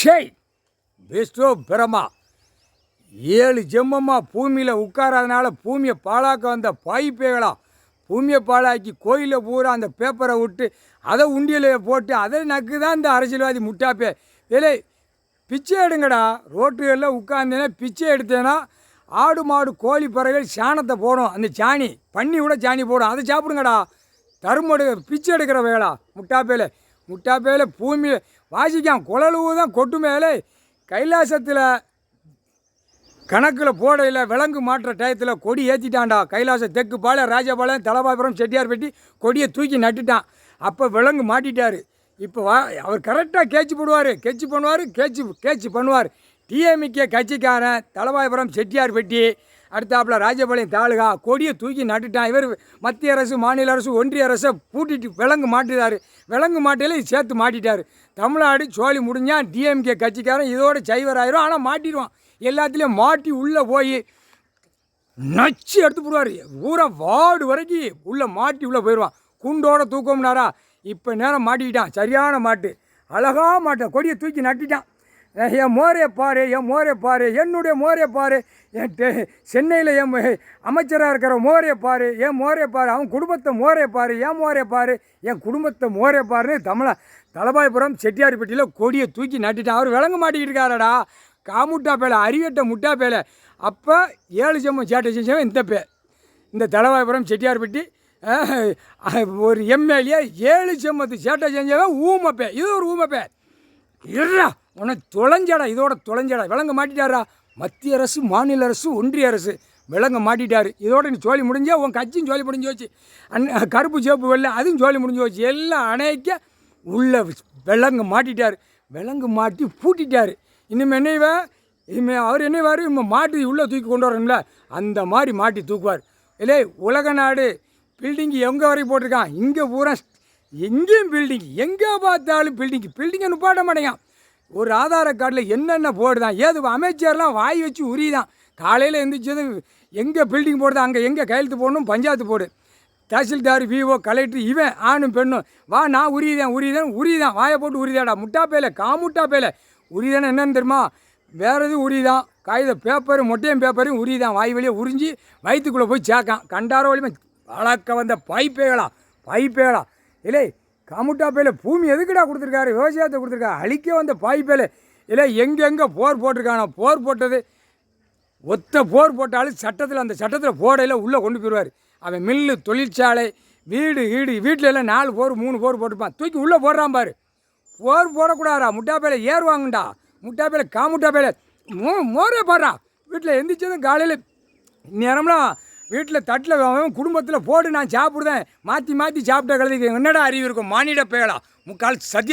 ஷேய் Bairstow பிரமா 7 ஜென்மமாக பூமியில் உட்காராதனால பூமியை பாழாக்க வந்த பாய்ப்பேகளா பூமியை பாழாக்கி கோயிலில் பூரா அந்த பேப்பரை விட்டு அதை உண்டியில் போட்டு அதை நக்கு தான் இந்த அரசியல்வாதி முட்டாப்பே வேலை பிச்சை எடுங்கடா. ரோட்டுகளில் உட்கார்ந்தேன்னா பிச்சை எடுத்தேன்னா ஆடு மாடு கோழி பறவைகள் சாணத்தை போடும், அந்த சாணி பண்ணி கூட சாணி போடும், அதை சாப்பிடுங்கடா. தருமடு பிச்சை எடுக்கிற வேளா முட்டாப்பேல பூமியில் வாசிக்கான் குழலுவு தான் கொட்டு மேலே கைலாசத்தில் கணக்கில் போடையில் விலங்கு மாற்ற டயத்தில் கொடி ஏற்றிட்டான்டா. கைலாசம் தெக்குப்பாளையம் ராஜபாளையம் தலபாபுரம் செட்டியார்பட்டி கொடியை தூக்கி நட்டுட்டான். அப்போ விலங்கு மாட்டிட்டார். இப்போ அவர் கரெக்டாக கேட்சி பண்ணுவார். டிஎம்கே கட்சிக்காரன் தலபாபுரம் செட்டியார்பட்டி அடுத்தாப்பில் ராஜபாளையம் தாலுகா கொடியை தூக்கி நட்டுட்டான். இவர் மத்திய அரசு மாநில அரசு ஒன்றிய அரசை பூட்டிட்டு விலங்கு மாட்டுறாரு. விலங்கு மாட்டையில் சேர்த்து மாட்டிட்டார். தமிழ்நாடு சோழி முடிஞ்சால் டிஎம்கே கட்சிக்காரன் இதோட சைவராயிரும். ஆனால் மாட்டிடுவான். எல்லாத்துலேயும் மாட்டி உள்ளே போய் நச்சு எடுத்து போடுவார். ஊரை வார்டு வரைக்கும் உள்ளே மாட்டி உள்ளே போயிடுவான். குண்டோட தூக்கம்னாரா இப்போ நேரம் மாட்டிக்கிட்டான். சரியான மாட்டு, அழகாக மாட்டான். கொடியை தூக்கி நட்டிட்டான். என் மோரே பாரு, என்னுடைய மோரே பாரு, என் சென்னையில் என் அமைச்சராக இருக்கிற மோரே பாரு, அவன் குடும்பத்தை மோரே பாரு, என் குடும்பத்தை மோரே பாருன்னு தலபாய்புரம் செட்டியார்பட்டியில் கொடியை தூக்கி நட்டிட்டான். அவர் விலங்கு மாட்டிக்கிட்டு இருக்காரடா. காமுட்டா பேலை, அறிவட்ட முட்டா பேலை. அப்போ 7 ஜென்மம் சேட்டை செஞ்சவன் இந்த தலபாய்புரம் செட்டியார்பட்டி ஒரு எம்எல்ஏ 7 ஜென்மத்து சேட்டை செஞ்சவன் ஊமப்பே. இது ஒரு ஊமப்பே. இருடா உனக்கு இதோட தொலைஞ்சடா. விலங்கு மாட்டிட்டாரா. மத்திய அரசு மாநில அரசு ஒன்றிய அரசு விலங்கு மாட்டிட்டார். இதோட நீ சோழி முடிஞ்சா உன் கட்சியும் சோழி முடிஞ்சு வச்சு. கருப்பு சேப்பு வெள்ளை அதுவும் சோழி முடிஞ்சு வச்சு. எல்லாம் அணைக்க உள்ள விலங்கு மாட்டிட்டார். விலங்கு மாட்டி பூட்டிட்டார். இனிமேல் அவர் என்னைவார், இனிமேல் மாட்டி உள்ளே தூக்கி கொண்டு வரணும்ல, அந்த மாதிரி மாட்டி தூக்குவார். இல்லை உலக நாடு பில்டிங்கு எங்கே வரைக்கும் போட்டிருக்கான். இங்கே பூரா எங்கேயும் பில்டிங், எங்கே பார்த்தாலும் பில்டிங்கை நுப்பாட்ட மாட்டேங்க. ஒரு ஆதார கார்டில் என்னென்ன போடுதான் ஏது அமைச்சர்லாம் வாய் வச்சு உரிதான். காலையில் எழுந்திரிச்சது எங்கே பில்டிங் போடுதா அங்கே எங்கே கையெழுத்து போடணும் பஞ்சாயத்து போடு. தஹசில்தார் விஓ கலெக்டர் இவன் ஆணும் பெண்ணும் வா நான் உரிதான் வாயை போட்டு உரிதாடா. காமுட்டா பேலை உரிதானே என்னன்னு தெரியுமா? வேறு எதுவும் உரிதான். காகித பேப்பரு மொட்டையும் பேப்பரையும் உரிதான். வாய் வழியை உறிஞ்சி வயிற்றுக்குள்ளே போய் சேர்க்கான். கண்டாரோ வழியுமே வளர்க்க வந்த பாய்ப்பேகளா இல்லை காமுட்டா பேல பூமி எதுக்குடா கொடுத்துருக்காரு? விவசாயத்தை கொடுத்துருக்காரு. அழிக்க வந்த பாய்ப்பேல இல்லை எங்கெங்கே போர் போட்டிருக்கானோ போர் போட்டது போர் போட்டாலும் அந்த சட்டத்தில் போடையில் உள்ளே கொண்டு போயிடுவார். அவன் மில்லு தொழிற்சாலை வீட்டில் எல்லாம் 4 போர் 3 போர் போட்டிருப்பான். தூக்கி உள்ளே போடுறான் பாரு. போர் போடக்கூடாதா. முட்டா பேலை ஏறுவாங்கண்டா. காமுட்டா பேலை மோரே பாடுறான். வீட்டில் எந்திரிச்சதும் காலையில் நேரம்லாம் வீட்டில் தட்டில் குடும்பத்தில் போட்டு நான் சாப்பிடுதேன். மாற்றி சாப்பிட்ட கழுதிக்கு என்னடா அறிவு இருக்கும்? மானிட பேலா முக்கால் சத்தியம்.